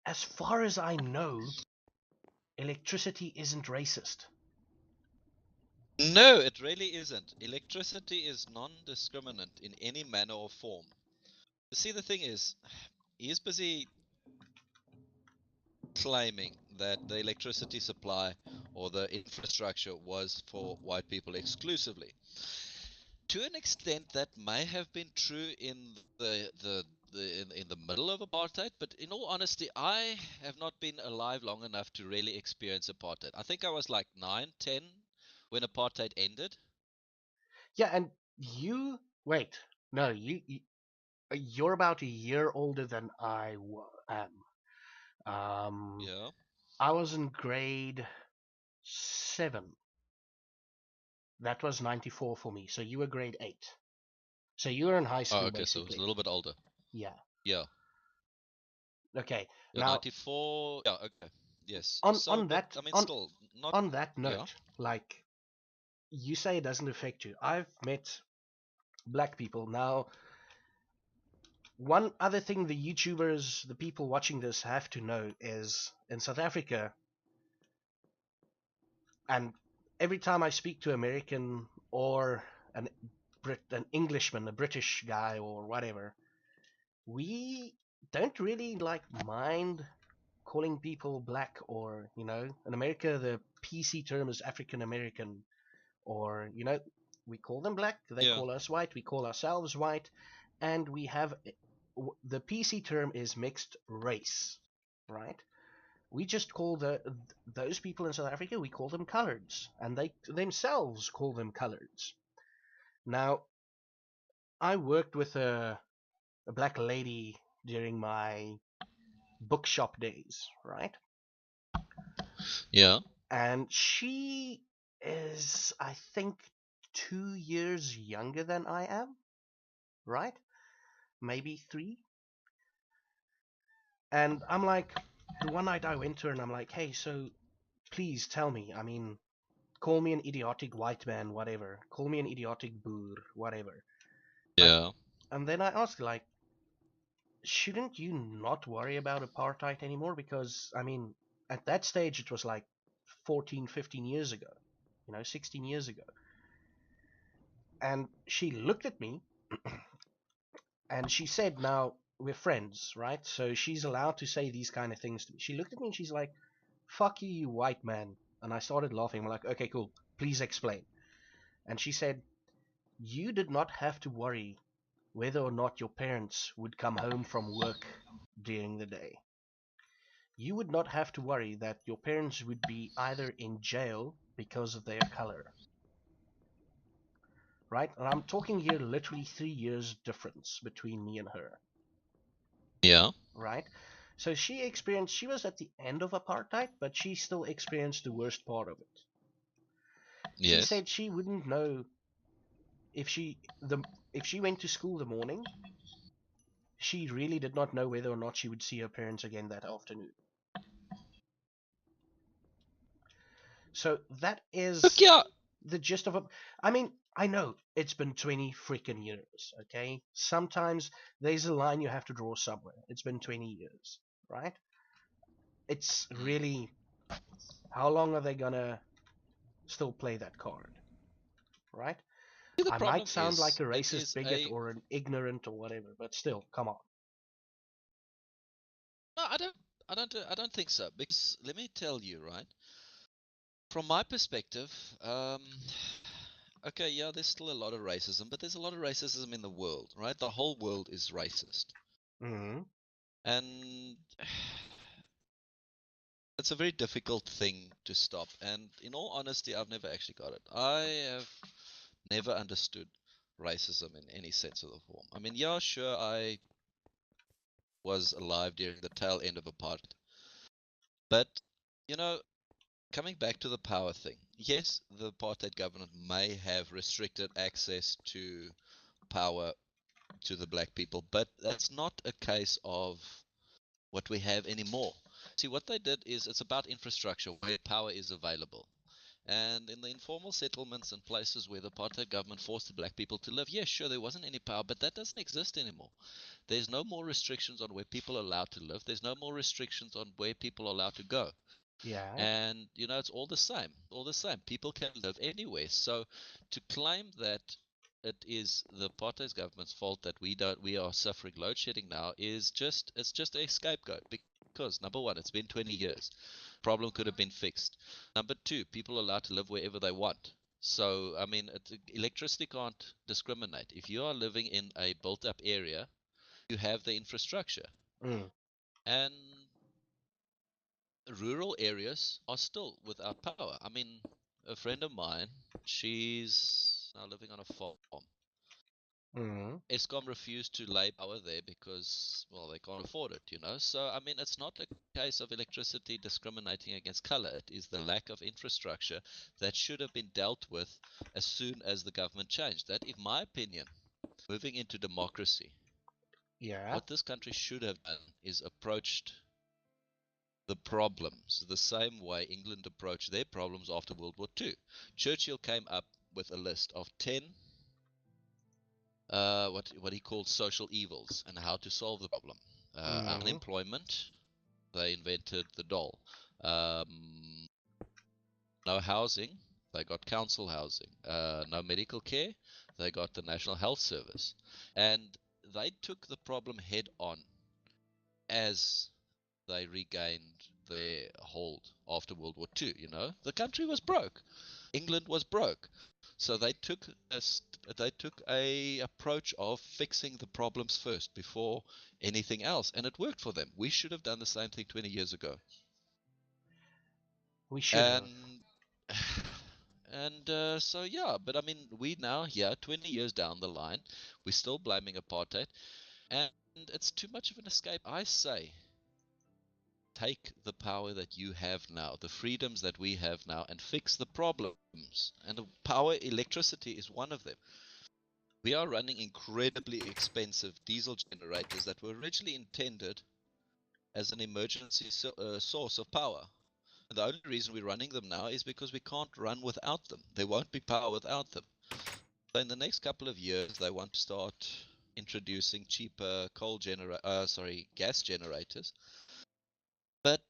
as far as I know, electricity isn't racist. No, it really isn't. Electricity is non-discriminant in any manner or form. You see, the thing is, he's busy claiming that the electricity supply or the infrastructure was for white people exclusively. To an extent, that may have been true in in the middle of apartheid, but in all honesty, I have not been alive long enough to really experience apartheid. I think I was like 9, 10 when apartheid ended. Yeah, and you wait. No, you're about a year older than I am. Yeah. I was in grade 7. That was 94 for me. So you were grade 8. So you were in high Oh, school, okay, so it was a basically. little bit older. Yeah. Yeah. Okay. Yeah, Now, 94. Yeah, okay. Yes. on So, on but that I mean, on still not. on that Yeah. note, like you say, it doesn't affect you. I've met black people. Now, one other thing the YouTubers, the people watching this, have to know is in South Africa, and every time I speak to American or an an Englishman, a British guy or whatever, we don't really like mind calling people black, or in America the PC term is African American, or we call them black, they Yeah. call us white, we call ourselves white, and we have the PC term is mixed race, right? We just call those people in South Africa, we call them coloreds, and they themselves call them coloreds. Now, I worked with a black lady during my bookshop days, right? Yeah. And she is, I think, 2 years younger than I am, right? Maybe 3. And I'm like, the one night I went to her and I'm like, hey, so please tell me, I mean, call me an idiotic white man, whatever. Call me an idiotic boer, whatever. But, Yeah. and then I asked, like, shouldn't you not worry about apartheid anymore? Because, I mean, at that stage, it was like 14, 15 years ago, 16 years ago. And she looked at me and she said, now, we're friends, right? So she's allowed to say these kind of things to me. She looked at me and she's like, fuck you, you white man. And I started laughing. I'm like, okay, cool. Please explain. And she said, you did not have to worry whether or not your parents would come home from work during the day. You would not have to worry that your parents would be either in jail because of their color, right? And I'm talking here literally 3 years difference between me and her, Yeah. right? So she was at the end of apartheid, but she still experienced the worst part of it. She Yes. said she wouldn't know if if she went to school the morning, she really did not know whether or not she would see her parents again that afternoon. So that Look, is yeah. the gist of it. I mean, I know it's been 20 freaking years, okay? Sometimes there's a line you have to draw somewhere. It's been 20 years, right? It's Mm. really, how long are they gonna still play that card, right? See, the I might problem sound like is a it racist is bigot a. or an ignorant or whatever, but still, come on. No, I don't think so. Because let me tell you, right? From my perspective, okay, yeah, there's still a lot of racism, but there's a lot of racism in the world, right? The whole world is racist, Hmm. and it's a very difficult thing to stop. And in all honesty, I've never actually got it. I have never understood racism in any sense of the form. I mean, yeah, sure, I was alive during the tail end of apartheid, but you know, coming back to the power thing, yes, the apartheid government may have restricted access to power to the black people, but that's not a case of what we have anymore. See, what they did is it's about infrastructure where power is available. And in the informal settlements and places where the apartheid government forced the black people to live, yeah, sure, there wasn't any power, but that doesn't exist anymore. There's no more restrictions on where people are allowed to live. There's no more restrictions on where people are allowed to go. Yeah. And, it's all the same. All the same. People can live anywhere. So to claim that it is the apartheid government's fault that we are suffering load shedding now it's just a scapegoat, because number one, it's been 20 years. Problem could have been fixed. Number two, people are allowed to live wherever they want. So, I mean, electricity can't discriminate. If you are living in a built up area, you have the infrastructure. Mm. And rural areas are still without power. I mean, a friend of mine, she's now living on a farm. Mm. Eskom refused to lay power there because, well, they can't afford it. So, I mean, it's not a case of electricity discriminating against color. It is the lack of infrastructure that should have been dealt with as soon as the government changed. That, in my opinion, moving into democracy, Yeah. what this country should have done is approached the problems the same way England approached their problems after World War II. Churchill came up with a list of 10 what he called social evils and how to solve the problem. Mm. Unemployment, they invented the dole. Um, no housing, they got council housing. No medical care, they got the National Health Service. And they took the problem head on as they regained their hold after World War II. The country was broke. England was broke. So they took a approach of fixing the problems first before anything else, and it worked for them. We should have done the same thing 20 years ago. We should have. And so yeah, but I mean, we now here 20 years down the line, we're still blaming apartheid, and it's too much of an escape. I say, take the power that you have now, the freedoms that we have now, and fix the problems. And the power, electricity is one of them. We are running incredibly expensive diesel generators that were originally intended as an emergency source of power. And the only reason we're running them now is because we can't run without them. There won't be power without them. So in the next couple of years, they want to start introducing cheaper gas generators. But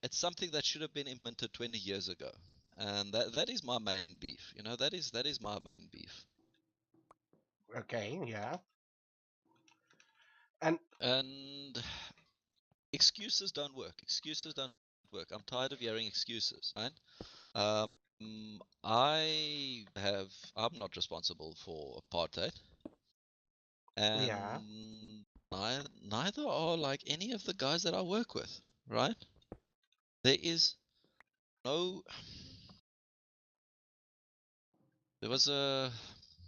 it's something that should have been implemented 20 years ago. And that is my main beef. That is my main beef. Okay. Yeah. And And excuses don't work. Excuses don't work. I'm tired of hearing excuses, right? I'm not responsible for apartheid, yeah. and neither are like any of the guys that I work with, right? There is no. There was a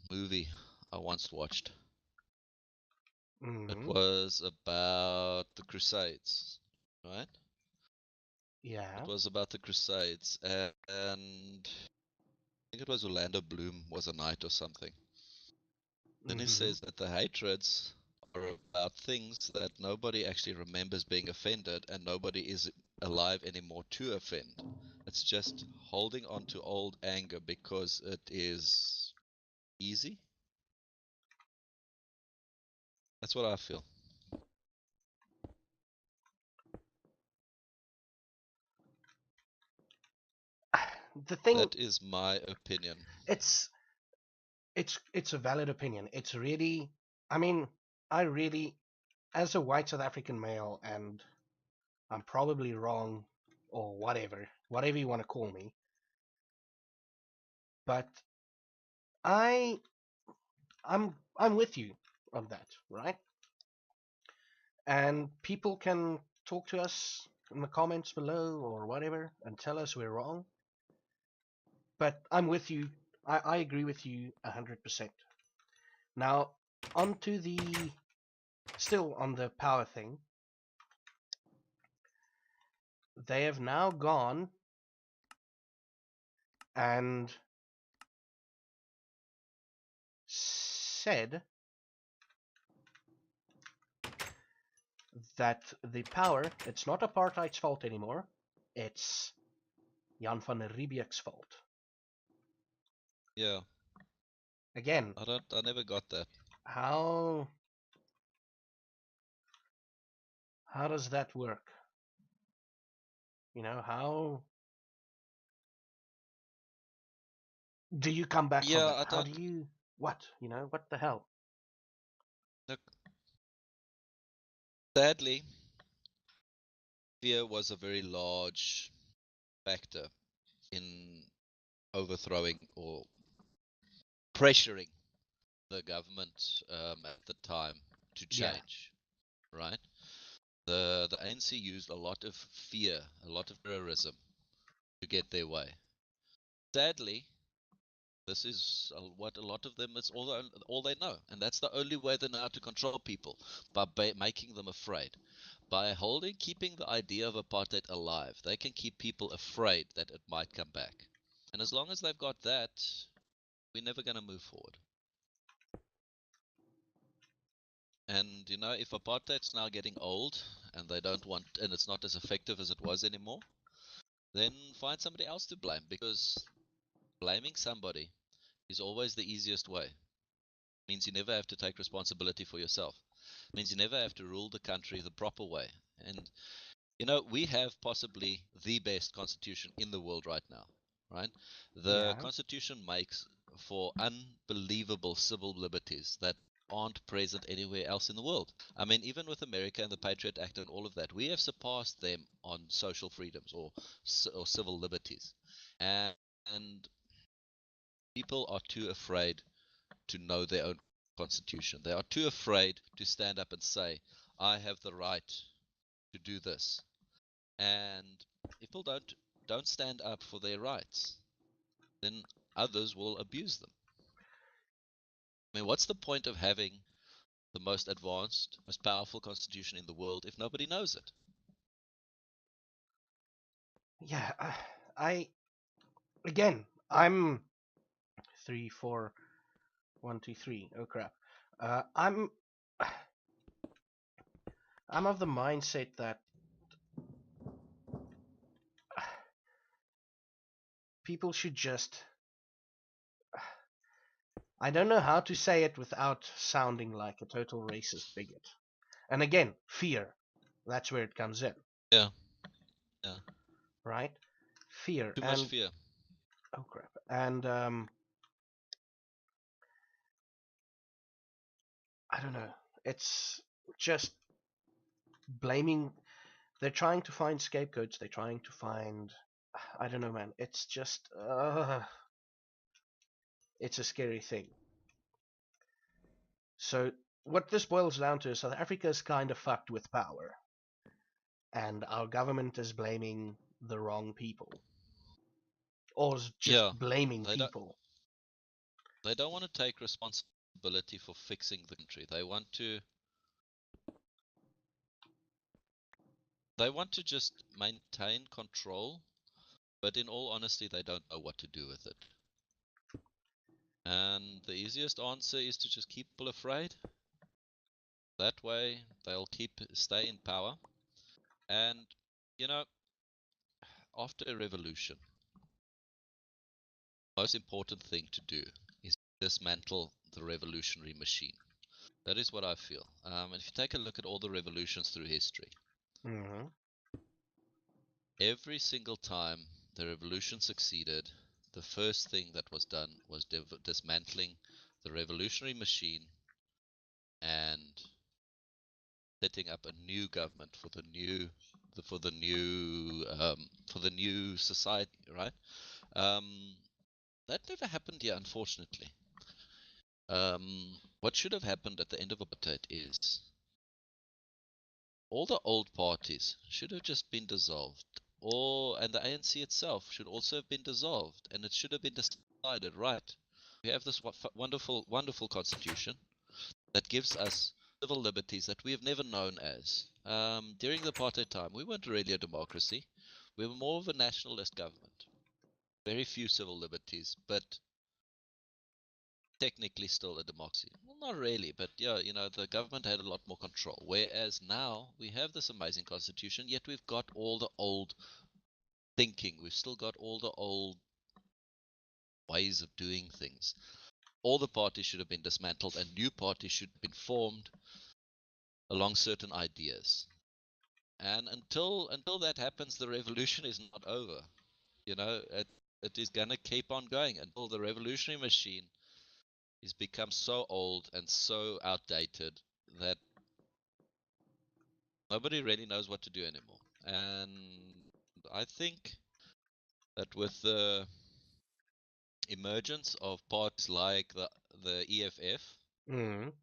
movie I once watched. It Mm. was about the Crusades, right? It Yeah. was about the Crusades, and I think it was Orlando Bloom was a knight or something. Then he Mm-hmm. says that the hatreds are about things that nobody actually remembers being offended, and nobody is alive anymore to offend. It's just holding on to old anger because it is easy. That's what I feel. The thing, That is my opinion. it's it's a valid opinion. It's really, I mean, I really, as a white South African male, and I'm probably wrong, or whatever you want to call me, but I I'm with you on that, right? And people can talk to us in the comments below or whatever and tell us we're wrong. But I'm with you. I agree with you 100%. Now, onto the still on the power thing. They have now gone and said that the power, it's not apartheid's fault anymore. It's Jan van Riebeek's fault. Yeah. Again, I never got that. how does that work? How do you come back from Yeah, it? I How do don't. you what? What the hell? Look, sadly, fear was a very large factor in overthrowing or pressuring the government at the time to Yeah, change, right? The ANC used a lot of fear, a lot of terrorism to get their way. Sadly, this is what a lot of them is all they know, and that's the only way they know how to control people, by making them afraid. By keeping the idea of apartheid alive, they can keep people afraid that it might come back. And as long as they've got that, we're never going to move forward. And if apartheid's now getting old and they don't want, and it's not as effective as it was anymore, then find somebody else to blame, because blaming somebody is always the easiest way. It means you never have to take responsibility for yourself. It means you never have to rule the country the proper way. And we have possibly the best constitution in the world right now, right? The yeah, constitution makes for unbelievable civil liberties that aren't present anywhere else in the world. I mean, even with America and the Patriot Act and all of that, we have surpassed them on social freedoms or civil liberties. And people are too afraid to know their own constitution. They are too afraid to stand up and say, I have the right to do this. And if people don't stand up for their rights, then others will abuse them. I mean, what's the point of having the most advanced, most powerful constitution in the world if nobody knows it? yeah. I again, I'm 3, 4, 1, 2, 3. Oh crap. I'm of the mindset that people should just. I don't know how to say it without sounding like a total racist bigot. And again, fear. That's where it comes in, Yeah, yeah. right? Fear Too much and fear. oh crap. And I don't know. It's just blaming. They're trying to find scapegoats. They're trying to find. I don't know, man. It's just. It's a scary thing. So what this boils down to is South Africa is kind of fucked with power, and our government is blaming the wrong people, or just Yeah, blaming they don't people. they don't want to take responsibility for fixing the country. They want to just maintain control, but in all honesty, they don't know what to do with it. And the easiest answer is to just keep people afraid. That way, they'll stay in power. And you know, after a revolution, the most important thing to do is dismantle the revolutionary machine. That is what I feel. And if you take a look at all the revolutions through history, Mm-hmm. every single time the revolution succeeded, the first thing that was done was dismantling the revolutionary machine and setting up a new government for the new society, right? Um, that never happened here, unfortunately. What should have happened at the end of apartheid is all the old parties should have just been dissolved, and the ANC itself should also have been dissolved, and it should have been decided, right? We have this wonderful, wonderful constitution that gives us civil liberties that we have never known as. During the apartheid time, we weren't really a democracy. We were more of a nationalist government. Very few civil liberties, but technically still a democracy. Well, not really, but yeah, the government had a lot more control. Whereas now we have this amazing constitution, yet we've got all the old thinking. We've still got all the old ways of doing things. All the parties should have been dismantled and new parties should have been formed along certain ideas. And until that happens, the revolution is not over. It is gonna keep on going until the revolutionary machine is become so old and so outdated that nobody really knows what to do anymore. And I think that with the emergence of parties like the EFF, Mm.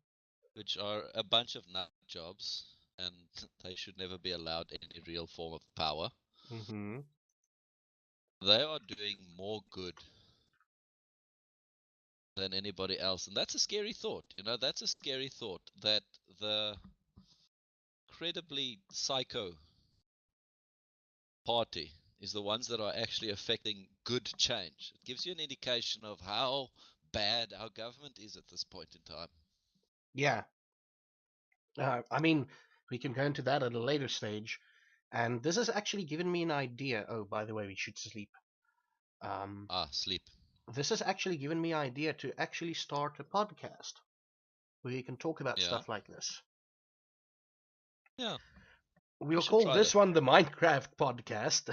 which are a bunch of nut jobs, and they should never be allowed any real form of power, Mm-hmm. they are doing more good than anybody else. And that's a scary thought. That's a scary thought that the incredibly psycho party is the ones that are actually affecting good change. It gives you an indication of how bad our government is at this point in time. Yeah. I mean, we can go into that at a later stage. And this has actually given me an idea. Oh, by the way, we should sleep. Um, Sleep. this has actually given me an idea to actually start a podcast where you can talk about Yeah. stuff like this. Yeah. We We'll should call try that. this one the Minecraft podcast.